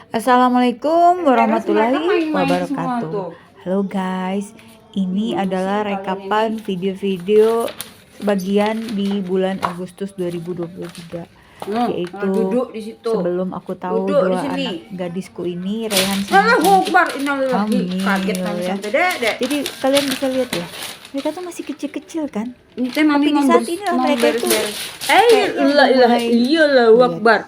Assalamualaikum Mereka warahmatullahi main-main semua wabarakatuh. tuh. Halo guys, ini Gimana adalah sih kalian rekapan ini? video-video sebagian di bulan Agustus 2023, yaitu Duduk di situ. sebelum aku tahu Duduk di dua sini. anak gadisku ini, Rayhan sama Allahu cantik Akbar, innalillahi. hamil Kaget kami ya. sampai dedek. Jadi kalian bisa lihat ya, mereka tuh masih kecil-kecil kan? Ini teh mami Tapi di mau saat inilah mau mereka itu beres-beres. kayaknya udah mulai Iya Allahu lihat Akbar.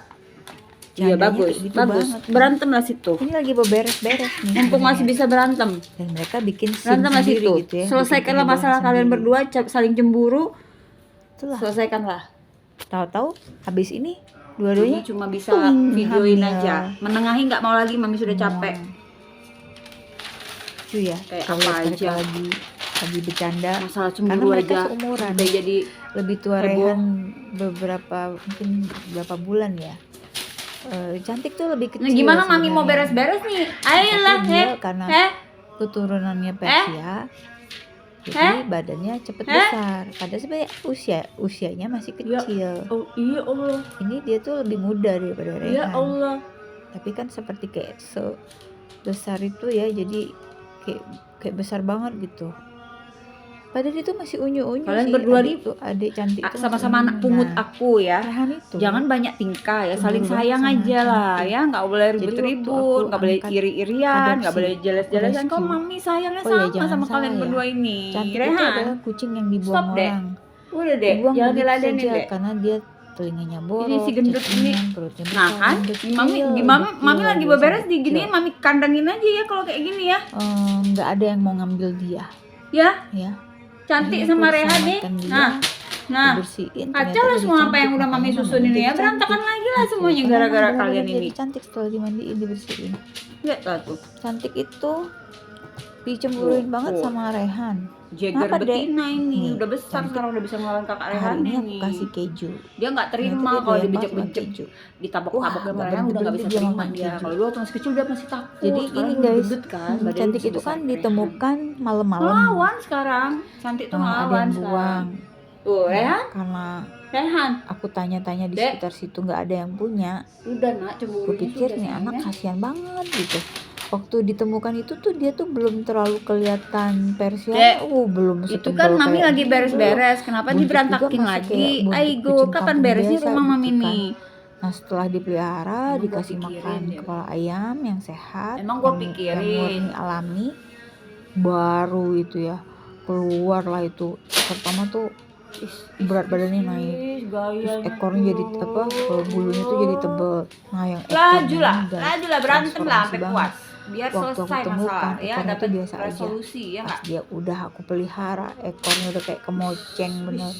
Iya candanya bagus, kayak gitu bagus. banget. Berantem lah situ. Ini lagi beberes-beres nih. Mumpung masih sebenarnya. bisa berantem. Dan mereka bikin scene Berantem lah sendiri situ. gitu ya. Selesaikanlah bikin masalah hebohan kalian sendiri. berdua, saling cemburu. Itulah. Selesaikanlah. Tahu-tahu habis ini Mami dua-duanya cuma bisa videoin hamil. aja. Menengahi nggak mau lagi, mami sudah capek. Itu ya. Kayak kalau apa mereka aja. lagi bercanda. Masalah Karena cemburu mereka aja seumuran. sampai jadi Lebih tua heboh. Rayhan mungkin beberapa bulan ya. Cantik tuh lebih kecil. Nah, gimana mami mau sebenarnya. beres-beres nih? Ayolah, Tapi dia karena keturunannya Persia, jadi badannya cepet besar. Padahal sebenarnya usianya masih kecil. Oh iya Allah, Ini dia tuh lebih muda daripada Rayhan. ya Allah. Tapi kan seperti kayak sebesar itu ya, jadi kayak besar banget gitu. Padahal itu masih unyu-unyu Kalian sih. berdua nih adik cantik itu sama-sama anak pungut aku ya. Rayhan itu. Jangan banyak tingkah ya, saling Cemburu sayang banget sama aja lah cantik. ya, nggak boleh Jadi waktu ribut-ribut, aku nggak boleh angkat iri-irian, nggak adopsi, boleh jelas-jelasan. aku Kok rescue. mami sayangnya Oh ya, sama jangan sama salah kalian ya. berdua ini. Cantik itu Rehan, adalah kucing yang dibuang Stop, Dek. orang. udah deh, Dibuang jangan begitu diladenin saja deh. karena dia telinganya borok, Ini si gendut ini. cacingan, perutnya besar, Nah kan, kecil, mami lagi biasa beberes kecil. diginiin, mami kandangin aja ya kalau kayak gini ya. Nggak ada yang mau ngambil dia Ya, ya. cantik Akhirnya sama aku Rehan nih. selamatkan dia, Nah, aku bersihin, kacau ternyata lah jadi semua apa cantik. yang udah mami Makanya susun namanya ini ya, jadi berantakan cantik. lagi lah Gitu. semuanya Karena gara-gara benar-benar kalian jadi ini. cantik setelah dimandiin, dibersihin. Lihat lah tuh, Cantik itu dicemburuin banget Tuh. sama Rehan. Jagar Kenapa, Dek? betina ini Nih, udah besar cantik. sekarang, udah bisa ngelawan kakak Hari Rehan ini aku ini. kasih keju. Dia nggak terima Ternyata dia kalau doyan banget sama dibejek-bejek, keju. ditabok-tabok Wah, sama nggak Rehan udah nggak bisa berhenti-berhenti dia terima makan dia. keju. Kalau dulu waktu masih kecil dia masih takut. Jadi Sekarang ini udah guys, gendut kan, badannya cantik bisa itu besar kan Rehan. ditemukan malam-malam. Ngelawan sekarang, cantik tuh Ada ngelawan yang sekarang. buang. Tuh Ya, Rehan, karena Rehan, aku tanya-tanya di Dek. sekitar situ nggak ada yang punya. udah nak Aku cemburunya pikir sudah nih anak sayangnya. kasihan banget gitu. Waktu ditemukan itu tuh dia tuh belum terlalu kelihatan Persia. Dek, Belum itu setebal kan mami kayak lagi gini, beres-beres, kenapa Buntut juga diberantakin masih lagi? kayak buntut Aigo, kucing kapan kampung beresnya biasa rumah gitu mami kan. nih? Nah setelah dipelihara, Emang gua dikasih pikirin makan deh. kepala ayam yang sehat, Emang gua yang pikirin. murni alami, baru itu ya keluar lah itu. Pertama tuh berat badannya naik, terus ekornya jadi apa, bulunya tuh jadi tebel. Nah yang Laju ekornya lah, ini udah laju lah, berantem lah sampai transformasi puas. banget. Biar Waktu aku selesai temukan masalah ya, ekornya tuh dapat biasa aja. resolusi ya Pas nggak? dia udah aku pelihara, ekornya udah kayak kemoceng bener.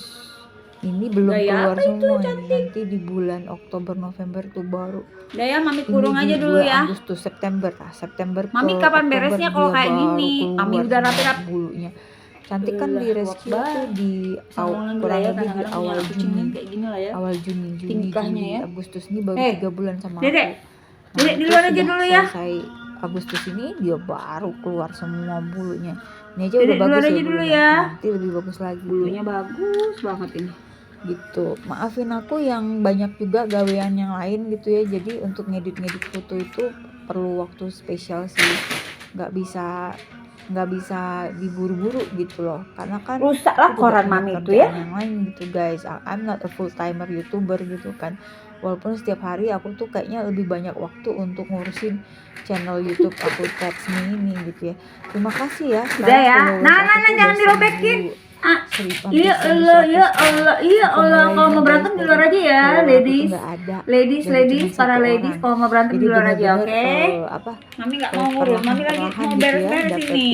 Ini belum Gaya keluar apa itu, semua nih. Nanti di bulan Oktober November tuh baru. Udah ya, mami Ini kurung di aja dulu bulan ya. Agustus September Mami ke kapan Oktober beresnya kalau dia kayak baru gini? Mami keluar udah semua rapi-rapi. bulunya. Cantik kan Ulah, di rescue Akbar. tuh di Kurang kurang ya, lebih di kadang-kadang punya awal anak kucing Juni. kayak gini lah ya. Awal Juni, Tingkahnya Juli, ya. Agustus ini baru Eh, 3 bulan sama Dedek, aku. Dedek di itu luar aja sudah dulu ya. selesai Agustus ini dia baru keluar semua bulunya. Ini aja Dedek udah di bagus luar ya aja dulu bulunya. ya. Nanti lebih bagus lagi. Bulunya bagus banget ini. Gitu. Maafin aku yang banyak juga gawean yang lain gitu ya. Jadi untuk ngedit-ngedit foto itu perlu waktu spesial sih. Nggak bisa diburu-buru gitu loh. Karena kan Rusak lah aku juga koran punya mami itu kerjaan ya. yang lain gitu guys. I'm not a full timer YouTuber gitu kan. Walaupun setiap hari aku tuh kayaknya lebih banyak waktu untuk ngurusin channel YouTube aku Cats Me ini gitu ya. Terima kasih ya. Udah ya. followers Nah, aku tuh jangan udah dirobekin. 1000, Ah, hampir iya 1100 Allah, ya Allah, iya Aku Allah. mulainya, Kalau mau guys, berantem di luar aja ya, follower aku tuh ladies. nggak ada. Ladies, Baru ladies, cuma para satu ladies, orang. kalau mau berantem Jadi di luar aja, bener-bener, oke? Mami nggak mau ngurus, mami lagi perlahan mau gitu ya beres-beres ini.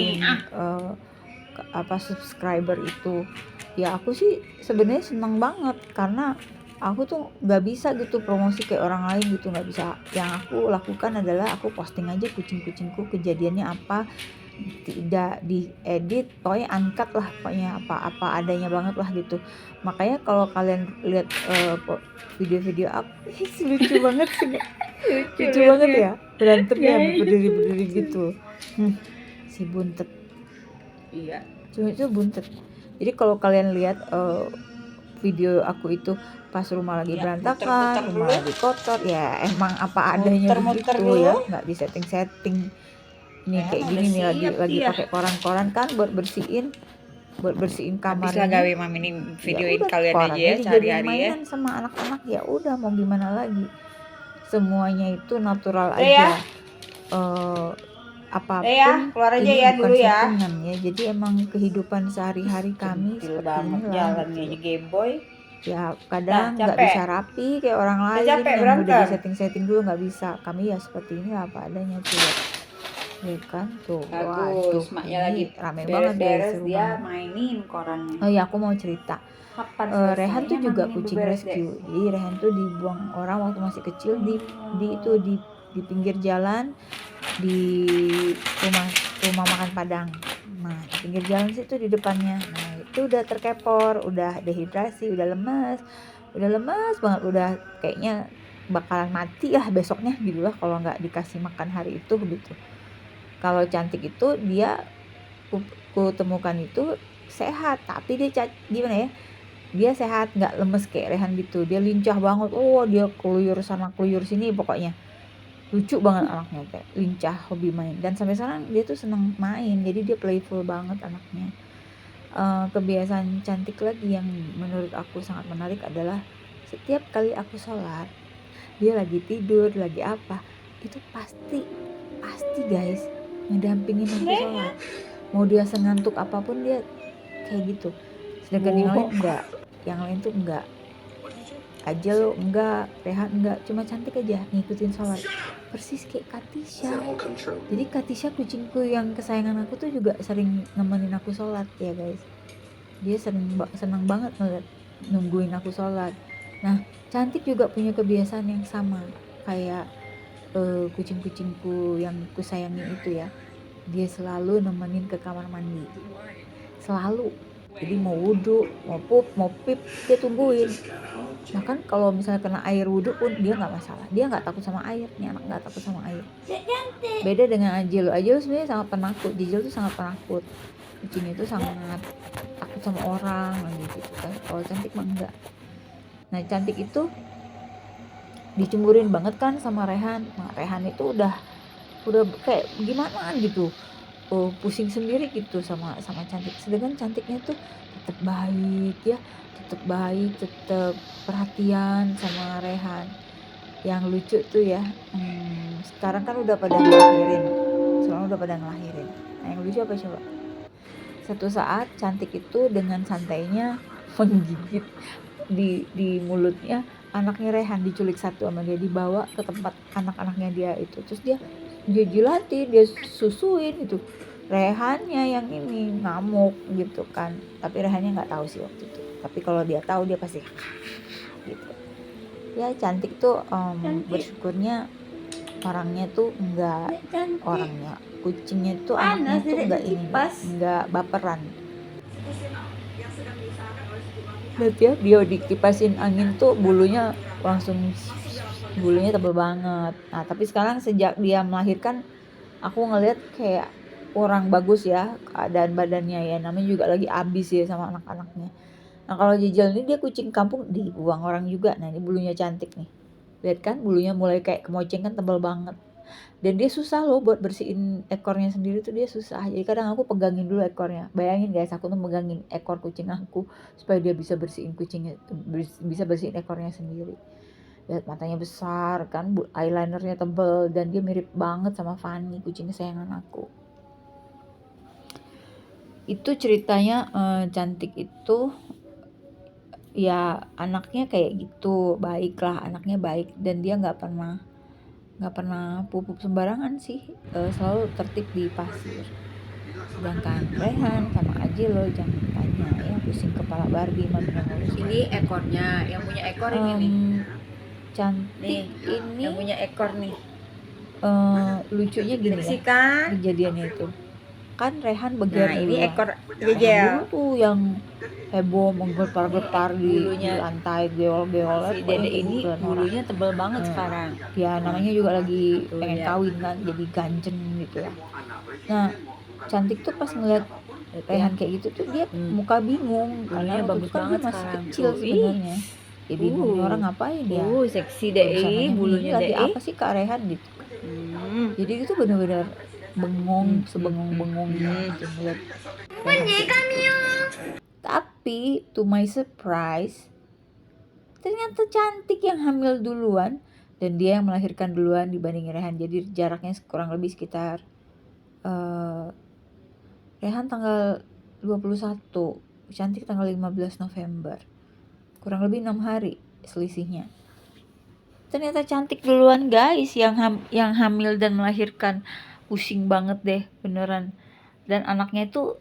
dapetin subscriber itu. Ya aku sih sebenarnya seneng banget karena aku tuh nggak bisa gitu promosi kayak orang lain gitu, nggak bisa. Yang aku lakukan adalah aku posting aja kucing-kucingku, kejadiannya apa, tidak diedit, pokoknya uncut lah, pokoknya apa adanya banget lah gitu. Makanya kalau kalian lihat video-video aku lucu banget sih, lucu banget ya berantemnya berdiri gitu. Si buntet Iya. cuma itu buntet. Jadi kalau kalian lihat video aku itu pas rumah lagi Ya, berantakan, muter-muter rumah dulu. lagi kotor, ya emang apa adanya Muter-muter begitu dulu. ya, nggak disetting-setting. Ini Rehan kayak udah gini nih siap lagi dia. pakai koran-koran kan buat bersihin Habis kamar lah ini. gawe mami ini Ya videoin udah kalian aja korannya ya dijadiin sehari-hari ya. mainan sama anak-anak, ya udah mau gimana lagi. Semuanya itu natural Udah ya. aja. Eh, Ya, apapun keluar aja ini ya bukan dulu ya. settingan ya. Jadi emang kehidupan sehari-hari kami Centil seperti banget inilah jalannya gitu. aja Gameboy. Ya Nah, kadang nggak capek. bisa rapi kayak orang Udah lain capek yang udah berantem. disetting-setting dulu, nggak bisa. Kami ya seperti ini apa adanya tuh ya kan tuh. Waduh, Bagus, maknya lagi ini rame banget guys beres-beres dia rumah. mainin korannya. Oh ya, aku mau cerita. Kapan Rehan tuh selesainya juga mami ini kucing beberes deh? rescue. Jadi Rehan tuh dibuang orang waktu masih kecil di di pinggir jalan di rumah makan Padang. Nah, di pinggir jalan situ di depannya. Nah, itu udah terkepor, udah dehidrasi, udah lemas banget, udah kayaknya bakalan mati lah besoknya gitu lah kalau nggak dikasih makan hari itu gitu. Kalau Cantik itu dia ku temukan itu sehat, tapi dia gimana ya? Dia sehat, nggak lemes kayak Rehan gitu. Dia lincah banget. Oh, dia keluyur sana keluyur sini pokoknya. Lucu banget anaknya, kayak lincah, hobi main. Dan sampai sekarang dia tuh seneng main. Jadi dia playful banget anaknya. Kebiasaan Cantik lagi yang menurut aku sangat menarik adalah setiap kali aku sholat, dia lagi tidur, lagi apa, itu pasti guys ngedampingin aku sholat. Mau dia sengantuk apapun dia kayak gitu. Sedangkan yang lain enggak. Yang lain tuh enggak. Ajel enggak, Rehan enggak, cuma Cantik aja ngikutin sholat. Persis kayak Katisha. Jadi Katisha kucingku yang kesayangan aku tuh juga sering nemenin aku sholat ya guys. Dia senang banget nungguin aku sholat. Nah, Cantik juga punya kebiasaan yang sama kayak kucing-kucingku yang kusayangi itu ya. Dia selalu nemenin ke kamar mandi. Selalu. Jadi mau wudhu, mau pup, mau pip, dia tungguin. Bahkan kalau misalnya kena air wudhu pun dia nggak masalah. Dia nggak takut sama air. Nih anak nggak takut sama air. Beda dengan Ajil. Ajil sebenarnya sangat penakut. Jijil tuh sangat penakut. Kucing itu sangat takut sama orang gitu kan. Kalau Cantik mah enggak. Nah, Cantik itu dicemburuin banget kan sama Rehan. Nah, Rehan itu udah kayak gimana gitu. Pusing sendiri gitu sama Cantik. Sedangkan Cantiknya tuh tetap baik, tetap perhatian sama Rehan. Yang lucu tuh ya, sekarang kan udah pada ngelahirin. Nah, yang lucu apa coba? Satu saat Cantik itu dengan santainya menggigit di mulutnya anaknya Rehan, diculik satu sama dia, dibawa ke tempat anak-anaknya dia itu. Terus dia jilatin, dia susuin itu. Rehannya yang ini ngamuk gitu kan, tapi Rehannya nggak tahu sih waktu itu. Tapi kalau dia tahu dia pasti gitu. Ya Cantik tuh bersyukurnya orangnya tuh enggak, orangnya kucingnya tuh anaknya tuh enggak ini, enggak baperan. Lihat ya, dia dikipasin angin tuh bulunya tebal banget. Nah, tapi sekarang sejak dia melahirkan aku ngelihat kayak kurang bagus ya keadaan badannya ya, namanya juga lagi abis ya sama anak-anaknya. Nah, kalau Jijal ini dia kucing kampung dibuang orang juga. Nah, ini bulunya Cantik nih, lihat kan bulunya mulai kayak kemoceng kan, tebal banget. Dan dia susah loh buat bersihin ekornya sendiri tuh, dia susah. Jadi kadang aku pegangin dulu ekornya. Bayangin guys, aku tuh megangin ekor kucing aku supaya dia bisa bersihin ekornya sendiri. Lihat matanya besar kan, eyelinernya tebel, dan dia mirip banget sama Fanny, kucing kesayangan aku. Itu ceritanya. Cantik itu ya anaknya kayak gitu, baiklah, anaknya baik, dan dia nggak pernah pupuk sembarangan sih, selalu tertib di pasir. Sedangkan Rehan sama Aji lo jangan tanya ya, pusing kepala Barbie mami ngurus. Ini ekornya, yang punya ekor ini nih. Cantik Nih, ini yang punya ekor nih. lucunya gini ya Kan? kejadiannya itu kan, Rehan begar Nah, dulu ini ya. ekor Rehan Jejel. dulu tuh yang heboh menggetar-getar di lantai, geol-geol. Si Dede ini bulunya tebal banget sekarang. Ya namanya juga lagi pengen ya. kawin kan, jadi ganjen gitu ya. Nah, Cantik tuh pas ngeliat Rehan kayak gitu tuh dia muka bingung karena Bulunya waktu bagus itu kan dia banget masih sekarang. kecil sebenarnya. Dia bingung nih orang ngapain ya. Seksi Kalau deh, misalnya ini bulunya lagi deh. apa sih Kak Rehan gitu. Jadi itu benar-benar bengong, sebengong-bengongnya gitu ngeliat Rehan. Tapi to my surprise, ternyata cantik yang hamil duluan dan dia yang melahirkan duluan dibanding Rehan. Jadi jaraknya kurang lebih sekitar Rehan tanggal 21, cantik tanggal 15 November. Kurang lebih 6 hari selisihnya. Ternyata cantik duluan guys, yang hamil dan melahirkan. Pusing banget deh beneran. Dan anaknya itu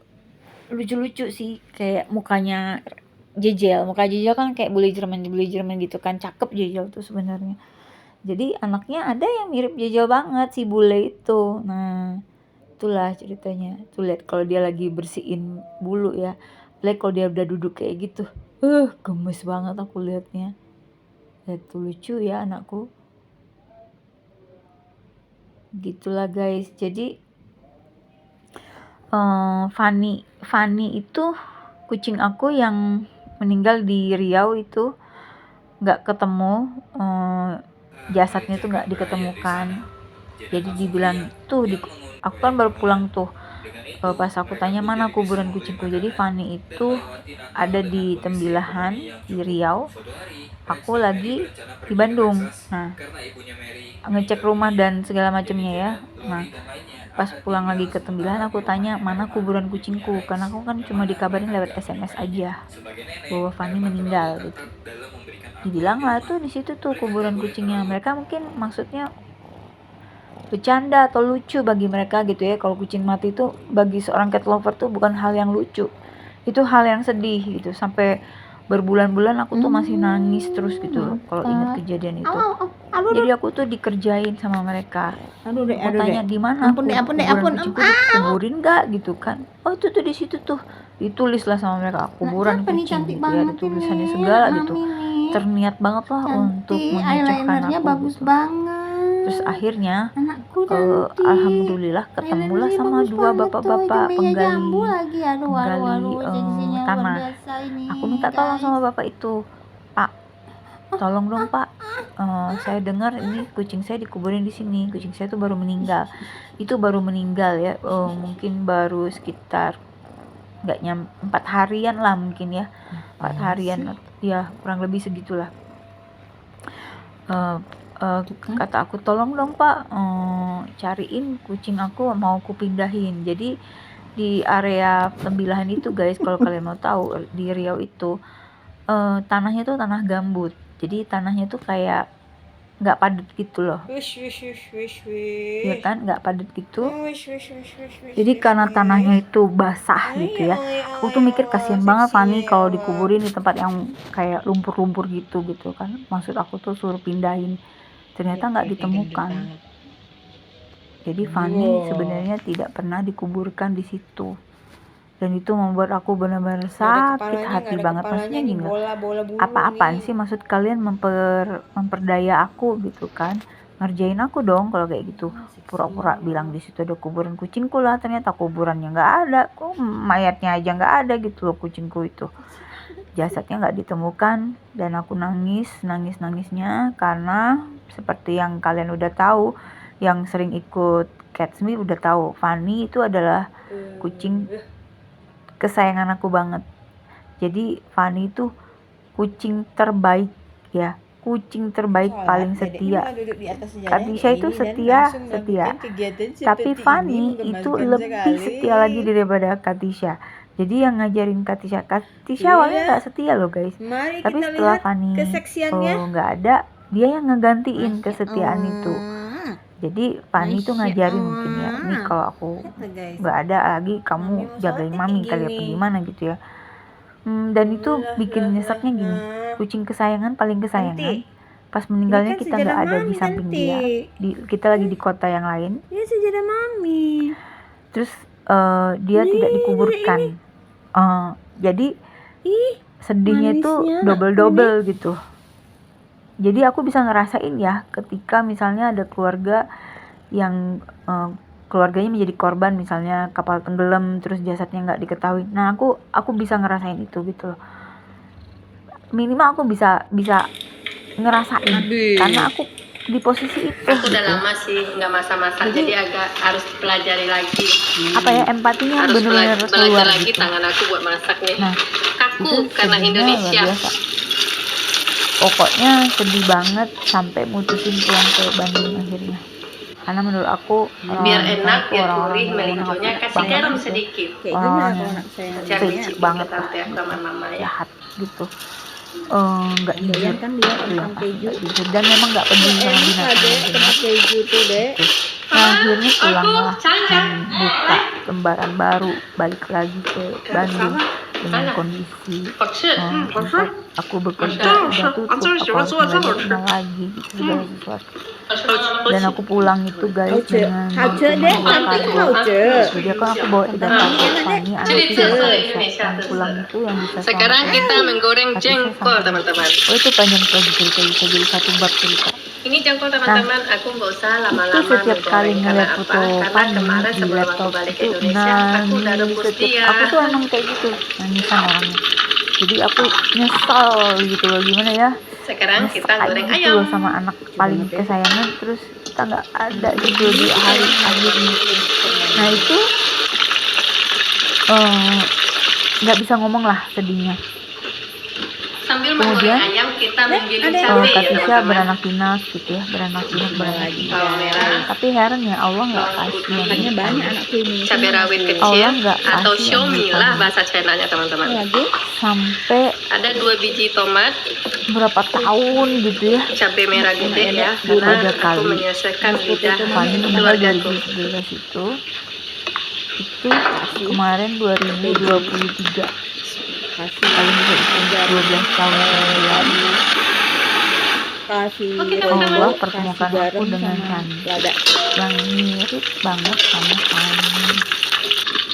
lucu-lucu sih, kayak mukanya Jejel. Muka Jejel kan kayak bule Jerman gitu kan, cakep Jejel tuh sebenarnya. Jadi anaknya ada yang mirip Jejel banget si bule itu. Nah, itulah ceritanya. Tuh lihat kalau dia lagi bersihin bulu ya. Lihat kalau dia udah duduk kayak gitu. Gemes banget aku liatnya. Lihat tuh lucu ya anakku. Gitulah guys. Jadi Fanny itu kucing aku yang meninggal di Riau itu nggak ketemu, jasadnya tuh nggak diketemukan. Jadi dibilang tuh aku kan baru pulang tuh, pas aku tanya mana kuburan kucingku. Jadi Fanny itu ada di Tembilahan di Riau, aku lagi di Bandung. Nah, ngecek rumah dan segala macamnya ya. Nah, pas pulang lagi ke Tembilahan aku tanya mana kuburan kucingku, karena aku kan cuma dikabarin lewat SMS aja bahwa Fanny meninggal gitu. Dibilang lah tuh di situ tuh kuburan kucingnya. Mereka mungkin maksudnya bercanda atau lucu bagi mereka gitu ya. Kalau kucing mati itu bagi seorang cat lover tuh bukan hal yang lucu, itu hal yang sedih gitu. Sampai berbulan-bulan aku tuh masih nangis terus gitu loh kalau ingat kejadian itu. Jadi aku tuh dikerjain sama mereka. Aku tanya di mana kuburan kucingku, dikuburin nggak gitu kan. Oh itu tuh di situ tuh, ditulis lah sama mereka kuburan kucing gitu ya, ada tulisannya segala gitu. Terniat banget lah untuk mengecohkan aku gitu. Terus akhirnya alhamdulillah ketemulah sama dua bapak-bapak penggali tanah. Aku minta tolong sama bapak itu, Pak, tolong dong Pak, saya dengar ini kucing saya dikuburin di sini. Kucing saya tuh baru meninggal. Itu baru meninggal ya, mungkin baru sekitar nggak 4 harian lah mungkin ya, 4 harian ya kurang lebih segitulah. Kata aku tolong dong Pak, cariin kucing aku, mau aku pindahin. Jadi di area Tembilahan itu guys, kalau kalian mau tahu di Riau itu tanahnya tuh tanah gambut. Jadi tanahnya tuh kayak nggak padat gitu loh. Ya kan, nggak padat gitu. Jadi karena tanahnya itu basah gitu ya, aku tuh mikir kasihan banget Fanny kalau dikuburin di tempat yang kayak lumpur-lumpur gitu kan. Maksud aku tuh suruh pindahin. Ternyata nggak ditemukan. Jadi Fanny sebenarnya tidak pernah dikuburkan di situ. Dan itu membuat aku benar-benar sakit hati banget. Maksudnya gini loh, apa-apaan sih maksud kalian memperdaya aku gitu kan, ngerjain aku dong kalau kayak gitu. Pura-pura bilang di situ ada kuburan kucingku lah, ternyata kuburannya nggak ada, kok mayatnya aja nggak ada gitu loh kucingku itu. Jasadnya nggak ditemukan dan aku nangisnya karena seperti yang kalian udah tahu, yang sering ikut Cats Me udah tahu, Fanny itu adalah kucing kesayangan aku banget. Jadi Fanny itu kucing terbaik ya, kucing terbaik paling setia. Katisha itu setia, tapi Fanny itu lebih setia lagi daripada Katisha. Jadi yang ngajarin Katisha awalnya nggak setia loh guys, tapi setelah Fanny nggak ada, dia yang ngegantiin kesetiaan itu. Jadi Fanny itu ngajarin mungkin ya, nih kalau aku nggak ada lagi kamu jagain mami kali apa gimana gitu ya. Dan itu bikin nyeseknya gini, kucing kesayangan paling kesayangan pas meninggalnya kita nggak ada di samping dia, kita lagi di kota yang lain. Sejarah mami. Terus dia tidak dikuburkan. Jadi sedihnya itu double gitu. Jadi aku bisa ngerasain ya ketika misalnya ada keluarga yang keluarganya menjadi korban, misalnya kapal tenggelam terus jasadnya nggak diketahui. Nah aku bisa ngerasain itu gitu loh. Minimal aku bisa ngerasain Aduh. karena aku di posisi itu Aku udah gitu. lama sih nggak masak-masak, Jadi, jadi agak harus pelajari lagi. apa ya, empatinya Harus bener-bener belajar keluar lagi gitu. tangan aku buat masak nih. Nah, Kaku itu karena sedihnya Indonesia. luar biasa. Pokoknya sedih banget sampai mutusin pulang ke Bandung akhirnya. Karena menurut aku Biar orang-orang di sana enak, tuh biar orang-orang gurih, yang melinjonya munafik kasih banget garam gitu. sedikit. Kayak gini Orang lah yang kalau anak saya. Jangan fake cipik banget ke lah tante aku sama mama ya. jahat gitu. Nggak Doyan jujur kan dia itu yang tentang pasti, keju. nggak jujur, dan memang nggak peduli sama Enak lah dek, binatang tempat keju tuh dek. gitu. Nah akhirnya pulanglah Cang-cang. membuka lembaran baru, balik lagi ke Bandung dengan Mana? kondisi 好吃， tempat aku bekerja udah tutup, aku harus belajar lagi gitu, segala sesuatu. Dan aku pulang itu guys dengan Hauce dek, membawa cantik kargo. hauce. Jadi aku bawa 3 kargo Fani, anak Jadi tiga bahasa Aisyah. Indonesia Yang pulang itu yang bisa Sekarang selamat kita menggoreng Aisyah jengkol sama teman-teman. Oh itu panjang lagi cerita, bisa jadi satu bab cerita. Ini jengkol teman-teman, aku nggak usah lama-lama Itu setiap kali menggoreng. ngeliat Karena foto apa? Karena Fani kemarin di sebelum aku laptop balik ke itu Indonesia, aku udah rebus setiap dia. aku tuh emang kayak gitu, nangisan orangnya. Jadi aku nyesal gitu loh, gimana ya, Sekarang nyesel kita aja goreng gitu ayam. loh sama anak paling kesayangan, terus kita nggak ada gitu di hari akhirnya. Nah itu nggak bisa ngomong lah sedihnya. Sambil Kemudian, menggoreng ayam, kita menggiling ada yang cabai ya Katisha teman-teman. beranak pinak gitu ya, beranak pinak. Bawang merah, Tapi heran ya, Allah nggak kasih yang Makanya gitu. banyak anakku ini. cabai rawit kecil, Allah nggak atau kasih yang xiaomi gitu. lah bahasa China-nya teman-teman. Lagi Sampai Ada 2 biji tomat, berapa tahun gitu ya, cabai merah gede ya, Tiga karena aku kali. menyelesaikan lidah Fani meninggal keluargaku. 2011 itu kemarin 2023, kasih paling bisa hitung 12 tahun lalu. kasih Oke, rempah, Allah kasih pertemukan garam aku dengan sama Fani lada. yang mirip banget sama Fani.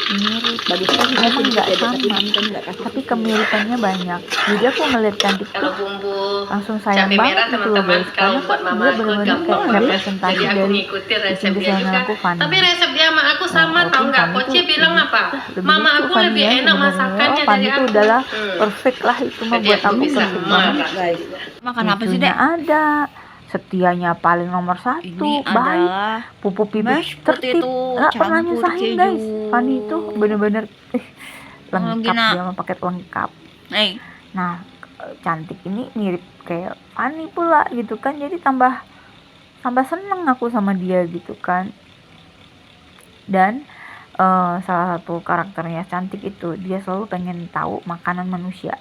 Mirip, Bagus kan memang nggak sama, nggak kasih tapi kemiripannya banyak. Jadi aku ngeliat Cantik Kalau tuh bumbu langsung sayang cabai merah banget gitu loh teman-teman, guys, kalau karena buat kan mama dia aku bener-bener gampang kayak banget. representasi Jadi aku dari ngikutin kucing resepnya kesayangan juga. aku, Fani. Tapi resep dia sama aku sama, Nah, tahu nggak? Fani Koci tuh bilang lebih- apa? lebih Mama lucu aku Fani lebih ya, enak sebenarnya. masakannya Fani dari tuh aku. udahlah perfect lah, itu mah Jadi buat aku aku bisa perfect banget. marah. guys. Makan apa sih, Lucunya Dek? ada, setianya paling nomor 1, Ini baik, adalah pupuk pipi mashed tertib, potato nggak pernah campur nyusahin keju. guys. Fani itu bener-bener lengkap, Gina. dia mah paket lengkap. Nah, Cantik ini mirip kayak Fani pula gitu kan, jadi tambah seneng aku sama dia gitu kan. Dan salah satu karakternya Cantik itu, dia selalu pengen tahu makanan manusia.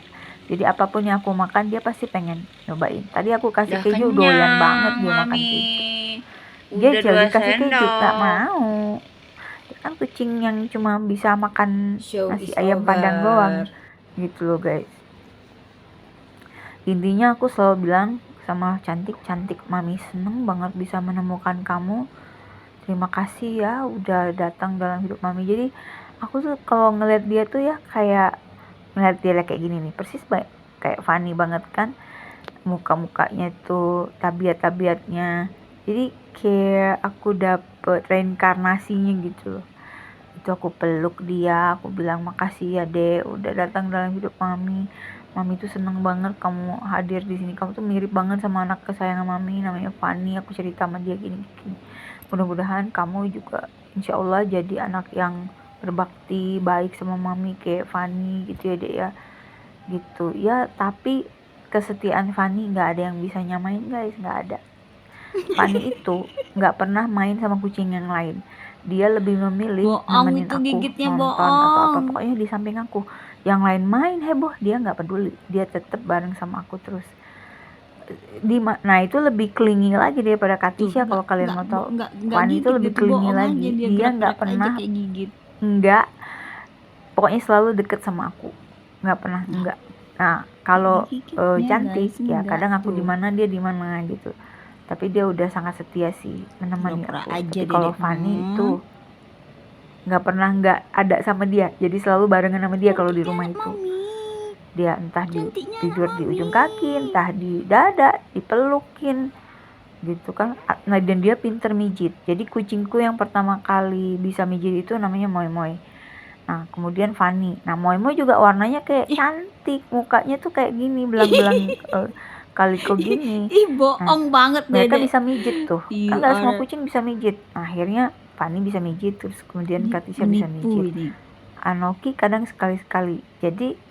Jadi apapun yang aku makan dia pasti pengen nyobain. Tadi aku kasih keju, doyan banget dia makan keju. Dia Udah jadi 2 kasih keju, sendok. gak mau. Dia kan kucing yang cuma bisa makan Show nasi is ayam padang over. doang gitu loh guys. Intinya aku selalu bilang sama Cantik, mami seneng banget bisa menemukan kamu. Terima kasih ya udah datang dalam hidup mami. Jadi aku tuh kalau ngeliat dia tuh ya kayak ngeliat dia kayak gini nih, persis kayak Fani banget kan, muka-mukanya tuh, tabiat-tabiatnya. Jadi kayak aku dapet reinkarnasinya gitu loh. Itu aku peluk dia, aku bilang makasih ya Dek udah datang dalam hidup mami. Mami tuh seneng banget kamu hadir di sini. Kamu tuh mirip banget sama anak kesayangan mami, namanya Fani. Aku cerita sama dia gini. Mudah-mudahan kamu juga insya Allah jadi anak yang berbakti, baik sama mami kayak Fani gitu ya Dek ya. Gitu ya, tapi kesetiaan Fani nggak ada yang bisa nyamain guys, nggak ada. Fani itu nggak pernah main sama kucing yang lain. Dia lebih memilih Bohong nemenin itu aku gigitnya, nonton atau apa, bohong. pokoknya di samping aku. Yang lain main heboh, dia nggak peduli, dia tetap bareng sama aku terus. Nah itu lebih clingy lagi daripada Katisha. Kalau kalian mau tahu, Fani itu lebih clingy lagi. Dia nggak pernah gigit. enggak, pokoknya selalu deket sama aku, nggak pernah enggak. Nah kalau Cantik ya kadang aku di mana dia di mana gitu, tapi dia udah sangat setia sih menemani Pura-pura aku. aja, Tapi kalau Dedek. Fani itu nggak pernah nggak ada sama dia, jadi selalu barengan sama dia kalau di rumah itu. Dia entah tidur di ujung kaki, entah di dada, dipelukin, gitu kan. Nah, dan dia pinter mijit. Jadi kucingku yang pertama kali bisa mijit itu namanya Moi Moi. Nah, kemudian Fanny. Nah, Moi Moi juga warnanya kayak cantik, mukanya tuh kayak gini, belang-belang kaliko gini. Ih, bohong banget Mereka Dede. bisa mijit tuh. You Kan nggak semua are kucing bisa mijit. Nah, akhirnya Fanny bisa mijit, terus kemudian Katisha bisa menipu mijit. ini. Anoki kadang sekali-sekali. Jadi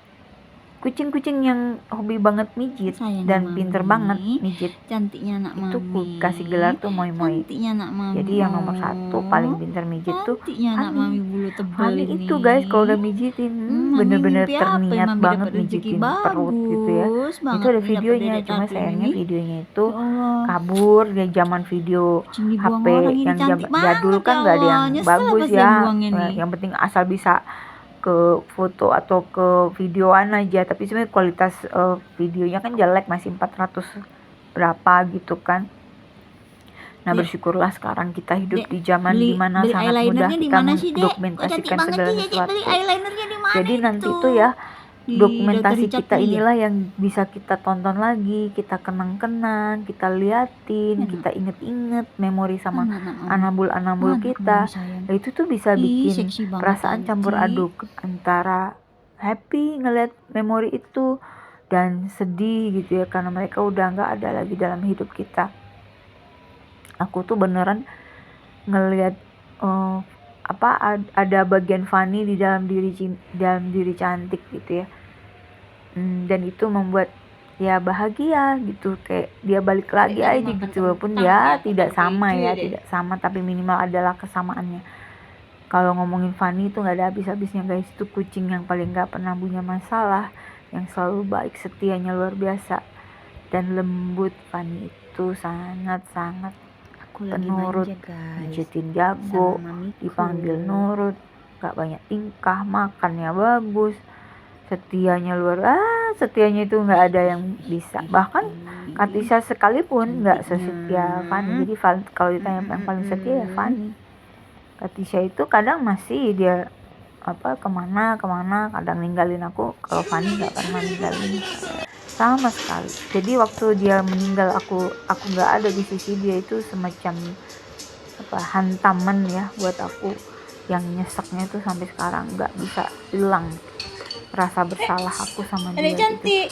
kucing-kucing yang hobi banget mijit Sayangnya dan pinter Mami. banget mijit Cantiknya anak itu ku Mami. kasih gelar tuh Moi Moi. Cantiknya anak Mami. Jadi yang nomor 1 paling pinter mijit tuh Cantiknya anak Mami bulu tebal Fanny ini. itu guys, kalau udah mijitin Mami bener-bener mimpi apa? terniat Mami banget dapat rezeki mijitin perut gitu ya. bagus Itu banget ada nih, dapat videonya, Dede cuma Tatlin sayangnya ini. videonya itu Ya Allah. kabur dia zaman video Kucing dibuang HP orang ini yang cantik jadul banget kan ya nggak ada Allah. yang Nyesel bagus pas dia ya. buang ini. Yang penting asal bisa ke foto atau ke videoan aja, tapi sebenarnya kualitas videonya kan jelek, masih 400 berapa gitu kan. Nah, Dek, bersyukurlah sekarang kita hidup Dek, di zaman beli dimana sangat mudah eyelinernya di kita mana sih, Dek? Kok cantik mendokumentasikan banget segala sih, Dek? Beli sesuatu. eyelinernya di mana Jadi itu? nanti tuh ya Di dokumentasi Dr. kita Richard Lee ya? inilah yang bisa kita tonton lagi, kita kenang-kenang, kita liatin, Enak. kita inget-inget memori sama Anak Mami. anabul-anabul Anak kita. Mami sayang. Nah, itu tuh bisa Ih, bikin seksi banget perasaan campur cantik. aduk antara happy ngeliat memori itu dan sedih gitu ya, karena mereka udah nggak ada lagi dalam hidup kita. Aku tuh beneran ngelihat ada bagian Fanny di dalam diri cantik gitu ya. Dan itu membuat ya bahagia gitu, kayak dia balik lagi aja gitu, walaupun dia tidak sama ya, tidak sama, tapi minimal adalah kesamaannya. Kalau ngomongin Fanny itu nggak ada habis-habisnya guys. Itu kucing yang paling nggak pernah punya masalah, yang selalu baik, setianya luar biasa dan lembut. Fanny itu sangat-sangat Aku lagi penurut, manja guys. mijitin jago, Sama mamiku. dipanggil nurut, gak banyak tingkah, makannya bagus, setianya setianya itu nggak ada yang bisa. Bahkan Katisha sekalipun nggak sesetia Fanny. Jadi kalau ditanya yang paling setia ya Fanny. Katisha itu kadang masih dia kemana kadang ninggalin aku. Kalau Fanny nggak pernah ninggalin sama sekali. Jadi waktu dia meninggal aku nggak ada di sisi dia, itu semacam hantaman ya buat aku, yang nyeseknya tuh sampai sekarang nggak bisa hilang rasa bersalah aku sama dia gitu.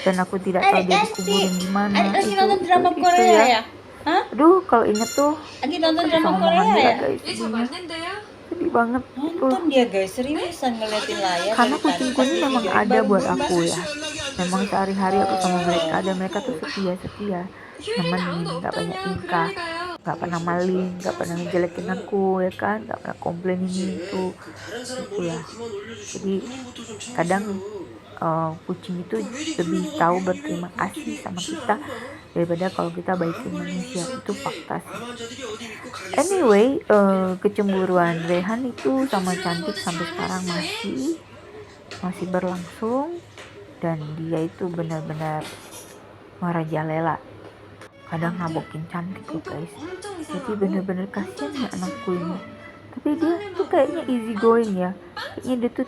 Dan aku tidak tahu dia dikuburin di mana. Lagi nonton drama Korea ya? Hah? Aduh, kalau inget tuh Lagi nonton bisa drama omongan Korea dia ya? guys, sedihnya. Sedih banget tuh. Nonton dia guys, seriusan ngeliatin layar. Karena kucingku ini memang ada buat aku ya. Memang sehari-hari aku sama mereka, dan mereka tuh setia, nemenin, nggak banyak tingkah, nggak pernah maling, nggak pernah ngejelekin aku ya kan, nggak pernah komplain ini itu ya. Jadi kadang kucing itu lebih tahu berterima kasih sama kita daripada kalau kita baikin manusia. Itu fakta sih. Anyway, kecemburuan Rehan itu sama Cantik sampai sekarang masih berlangsung, dan dia itu benar-benar merajalela. Kadang nabokin Cantik loh guys. Jadi benar-benar kasihan ya anakku ini. Tapi dia tuh kayaknya easy going ya. Kayaknya dia tuh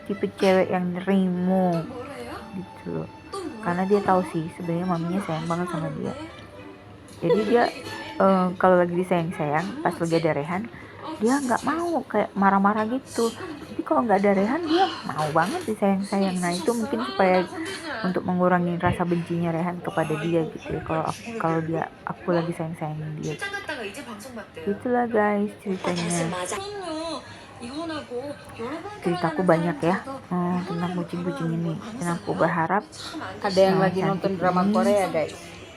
tipe cewek yang nerimo gitu loh. Karena dia tahu sih sebenarnya maminya sayang banget sama dia. Jadi dia kalau lagi disayang-sayang, pas lagi ada Rehan, dia nggak mau kayak marah-marah gitu. Tapi kalau nggak ada Rehan, dia mau banget disayang-sayang. Nah, itu mungkin supaya untuk mengurangi rasa bencinya Rehan kepada dia gitu ya. Kalau aku lagi sayang-sayangin dia. Itulah guys ceritanya. Ceritaku banyak ya tentang kucing-kucing ini. Dan aku berharap Ada yang lagi nonton drama Korea guys.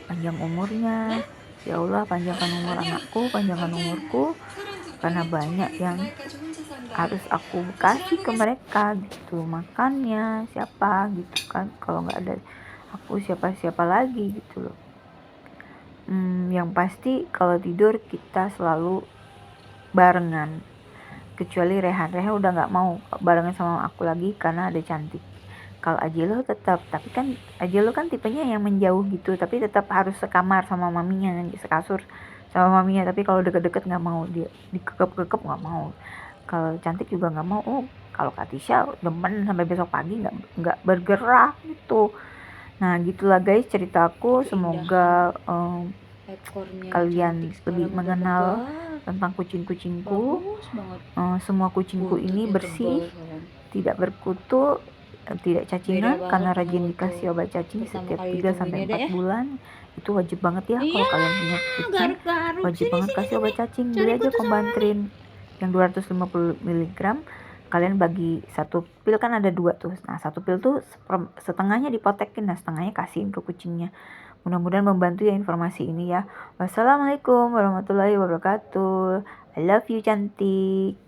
panjang umurnya. Ya Allah, panjangkan umur anakku, panjangkan umurku, karena banyak yang harus aku kasih ke mereka gitu. Makannya siapa gitu kan, kalau nggak ada aku siapa lagi gitu loh. Yang pasti kalau tidur kita selalu barengan, kecuali Rehan udah nggak mau barengan sama aku lagi karena ada Cantik. Kalau Ajelo tetap, tapi kan Ajelo kan tipenya yang menjauh gitu, tapi tetap harus sekamar sama maminya, sekasur sama maminya. Tapi kalau deket-deket nggak mau, dia dikekep nggak mau. Kalau Cantik juga nggak mau. Kalau Katisha demen sampai besok pagi nggak bergerak gitu. Nah gitulah guys ceritaku. Semoga Ekornya kalian cantik lebih sekarang, udah mengenal lebar. tentang kucing-kucingku. Bagus banget. Semua kucingku ini Buntutnya bersih, tebal, kawan. tidak berkutu, tidak cacingan Beda karena banget rajin sama dikasih waktu obat cacing pertama setiap kali 3 sampai ditemuinnya 4 deh ya. bulan. Itu wajib banget ya Iya, kalau kalian punya kucing, garuk-garuk. wajib Sini, banget sini, kasih sini. obat cacing. Cari Beli aja kutu sama Combantrin yang 250 mg. Kalian bagi satu pil, kan ada 2 tuh. Nah, satu pil tuh setengahnya dipotekin, nah setengahnya kasihin ke kucingnya. Mudah-mudahan membantu ya informasi ini ya. Wassalamualaikum warahmatullahi wabarakatuh. I love you cantik.